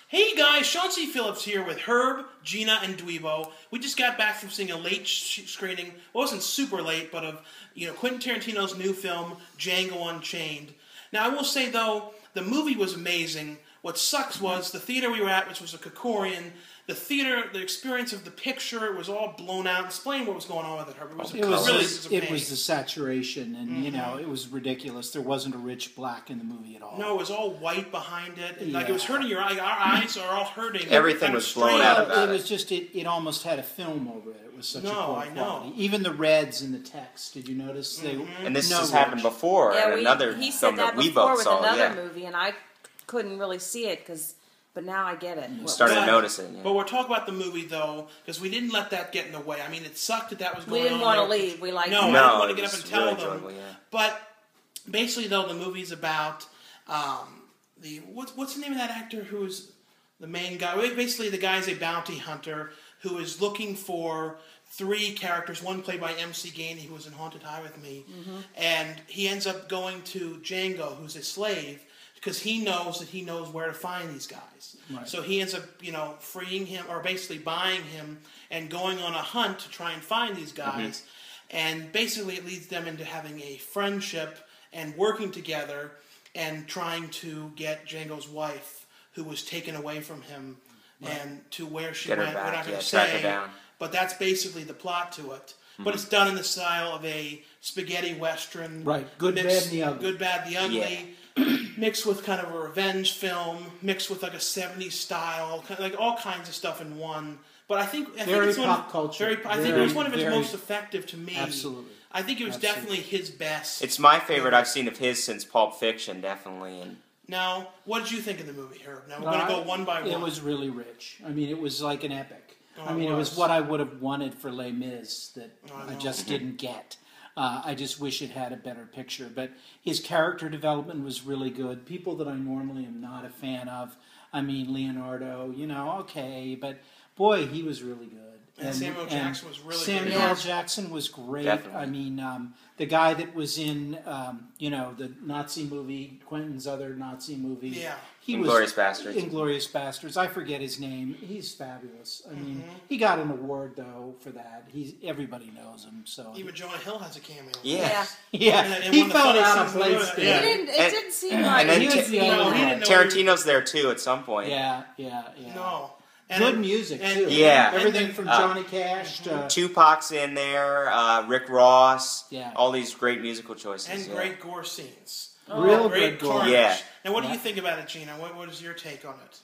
Hey guys, Sean C. Phillips here with Herb, Gina, and Dweebo. We just got back from seeing a late screening. Well, it wasn't super late, but of Quentin Tarantino's new film, Django Unchained. Now, I will say though, the movie was amazing. What sucks was the theater we were at, which was a Gourrier, the experience of the picture, it was all blown out. Explain what was going on with it, Herb. It was the saturation, and it was ridiculous. There wasn't a rich black in the movie at all. No, it was all white behind it, and like it was hurting your eye. Our eyes are all hurting. Everything was blown out about it. Was just it almost had a film over it. It was such a poor I quality. know. Even the reds in the text. Did you notice? And this has happened before in another film that we both saw. He said that before with another movie, and I couldn't really see it but now I get it. Started noticing. Yeah. But we're talking about the movie, though, because we didn't let that get in the way. I mean, it sucked that was going on. We didn't want to leave. We liked it. I didn't want to get up and tell really them. But basically, though, the movie's about what's the name of that actor who's the main guy? Basically, the guy's a bounty hunter who is looking for three characters, one played by MC Gainey, who was in Haunted High with Me, and he ends up going to Django, who's a slave, because he knows where to find these guys. Right. So he ends up, freeing him, or basically buying him, and going on a hunt to try and find these guys. And basically it leads them into having a friendship and working together and trying to get Django's wife, who was taken away from him, and to where she went. We're not going to say, but that's basically the plot to it. But it's done in the style of a spaghetti western. Right. Good, bad, the ugly. Good, bad, the ugly. Yeah. Mixed with kind of a revenge film, mixed with like a 70s style, like all kinds of stuff in one. But I think it's pop culture. I think it was one of his most effective to me. Absolutely. I think it was definitely his best. It's my favorite I've seen of his since Pulp Fiction, definitely. And now, what did you think of the movie, Herb? Now we're going to go one by one. It was really rich. I mean, it was like an epic. It was what I would have wanted for Les Mis that I just didn't get. I just wish it had a better picture. But his character development was really good. People that I normally am not a fan of. I mean, Leonardo, okay. But, boy, he was really good. And Samuel Jackson was really good. Samuel Jackson was great. Definitely. I mean, the guy that was in, the Nazi movie, Quentin's other Nazi movie. Yeah. Inglourious Bastards. Inglourious Bastards. I forget his name. He's fabulous. I mean, he got an award, though, for that. Everybody knows him. So even Jonah Hill has a cameo. Yeah. He felt out of place there. It didn't seem like... And then Tarantino's there, too, at some point. Yeah. No. Good music, too. Yeah. Everything from Johnny Cash to... Tupac's in there, Rick Ross. Yeah. All these great musical choices. And great gore scenes. Real great gore. carnage. Yeah. Now, what do you think about it, Gina? What is your take on it?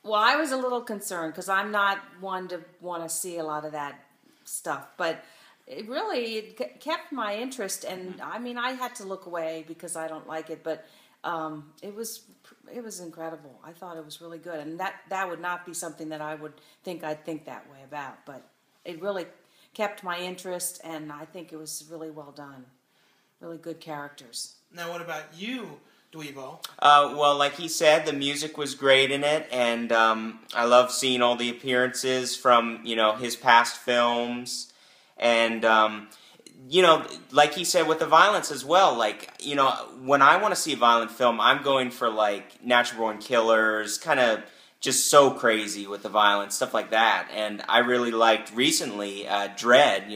Well, I was a little concerned because I'm not one to want to see a lot of that stuff, but it kept my interest, and I mean, I had to look away because I don't like it, but it was incredible. I thought it was really good, and that would not be something that I'd think that way about, but it really kept my interest, and I think it was really well done. Really good characters. Now, what about you, Dweebo? Well, like he said, the music was great in it, and I love seeing all the appearances from, his past films, and, like he said, with the violence as well, like, when I want to see a violent film, I'm going for, like, Natural Born Killers, kind of just so crazy with the violence, stuff like that, and I really liked, recently, Dread,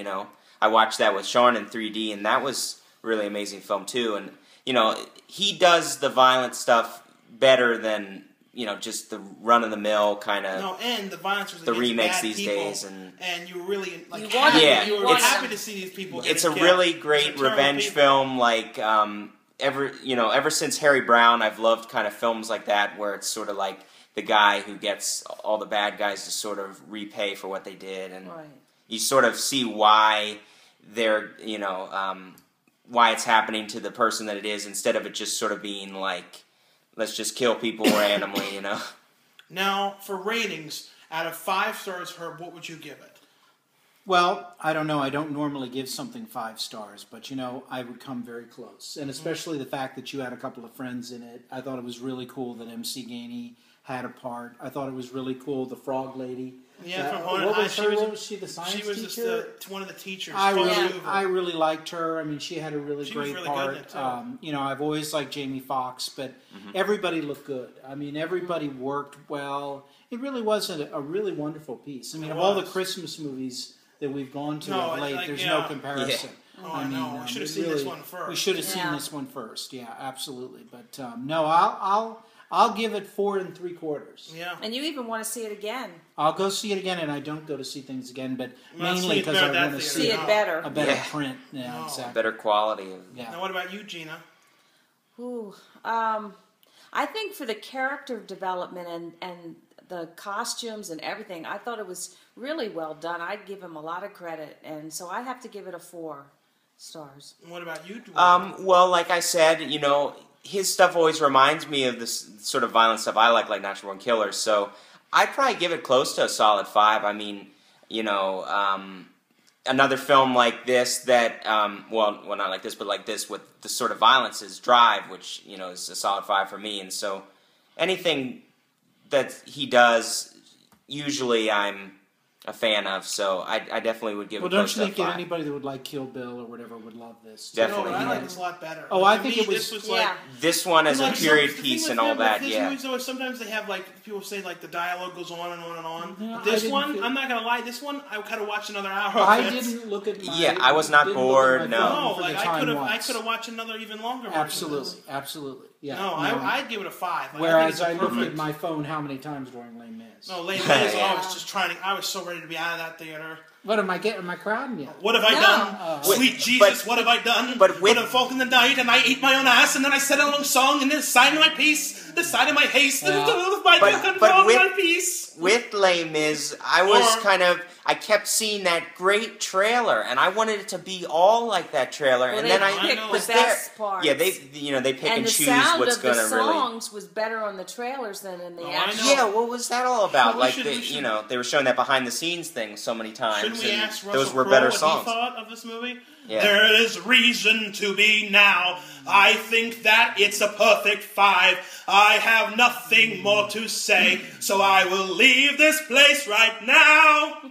I watched that with Sean in 3D, and that was really amazing film, too, and he does the violent stuff better than, just the run-of-the-mill kind of... No, and the violence was the remakes bad these people, days. And you were really, like, you were happy to see these people It's a really great revenge film, like, ever since Harry Brown, I've loved kind of films like that, where it's sort of like the guy who gets all the bad guys to sort of repay for what they did, and you sort of see why they're, why it's happening to the person that it is, instead of it just sort of being like, let's just kill people randomly, Now, for ratings, out of 5 stars, Herb, what would you give it? Well, I don't know. I don't normally give something 5 stars, but, I would come very close. And especially the fact that you had a couple of friends in it. I thought it was really cool that MC Gainey had a part. I thought it was really cool. The frog lady. Yeah, from Haunted what High. was her? Was she the science teacher? She was one of the teachers. I really liked her. I mean, she had a really She great was really part. good in it, too. You know, I've always liked Jamie Foxx, but everybody looked good. I mean, everybody worked well. It really was a really wonderful piece. I mean, of all the Christmas movies that we've gone to of late, there's no comparison. Yeah. Oh, I know. We should have seen this one first. We should have seen this one first. Yeah, absolutely. But no, I'll give it 4 3/4. Yeah. And you even want to see it again. I'll go see it again, and I don't go to see things again, but mainly because I want to see it better. A better print. Yeah, exactly. Better quality. Now, what about you, Gina? Ooh, I think for the character development and the costumes and everything, I thought it was really well done. I'd give him a lot of credit, and so I have to give it a 4 stars. And what about you, Dwayne? Well, like I said, you know, his stuff always reminds me of this sort of violent stuff I like Natural Born Killers, so I'd probably give it close to a solid 5. I mean, you know, another film like this that, well, not like this, but like this with the sort of violence is Drive, which, you know, is a solid 5 for me, and so anything that he does, usually I'm a fan of, so I definitely would give it close to a 5. Well, don't you think anybody that would like Kill Bill or whatever would love this? Definitely. No, I like this a lot better. Oh, I think it was... This was like... This one as a period piece and all that, these movies, though, sometimes they have, like, people say, like, the dialogue goes on and on and on. Yeah, But this one, I'm not going to lie, this one, I kind of watched another hour of I it. didn't look at my... Yeah, I was not bored, No, like, I could have watched another even longer version. Absolutely. Yeah. No, I'd give it a 5. Like, Whereas I looked at my phone how many times during Les Mis? No, Les Mis, I was just I was so ready to be out of that theater. What am I getting? Am I crowding you? What have I done? Sweet Jesus, what have I done? But with a fault in the night, and I ate my own ass, and then I said a long song, and then the side of my piece, the side of my haste, my piece. With Les Mis, I was I kept seeing that great trailer, and I wanted it to be all like that trailer, and then I was there. Parts. Yeah, they pick and choose what's going to really. And the sound of the songs was better on the trailers than in the actual. Yeah, what was that all about? Well, they were showing that behind the scenes thing so many times. Shouldn't we ask those Russell were Crowe better what songs. he thought of this movie? Yeah. There is reason to be now. I think that it's a perfect 5. I have nothing more to say, so I will leave this place right now.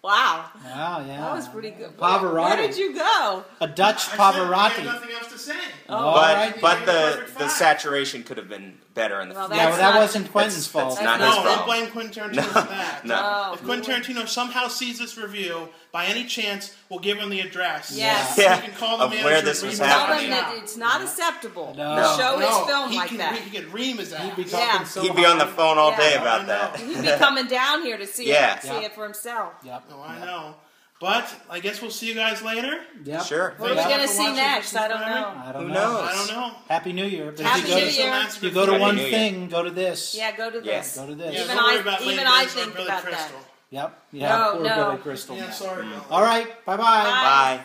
Wow. Wow, yeah. That was pretty good. Pavarotti. Where did you go? A Dutch I Pavarotti. have nothing else to say. But the saturation could have been better in the film. Yeah, well, that wasn't Quentin's fault. That's not his fault. Don't blame Quentin Tarantino for that. No. If Quentin Tarantino somehow sees this review, by any chance, we'll give him the address. Yes. Yeah. You can call the manager where this was happening. Tell him that it's not acceptable No. to show his film like that. He could ream his ass. He'd be on the phone all day about that. He'd be coming down here to see it for himself. Yep. No, I know. But I guess we'll see you guys later. Yep. Sure. What are we going to see next? I don't know. Who knows? I don't know. Happy New Year. But Happy New Year. If you go to one thing, go to this. Yeah, go to this. Go to this. Yeah, Even don't worry about even Lady I Biz or think Billy about Crystal. that. Yep. Yeah, poor No. Billy Crystal. Yeah, sorry. All right. Bye-bye. Bye.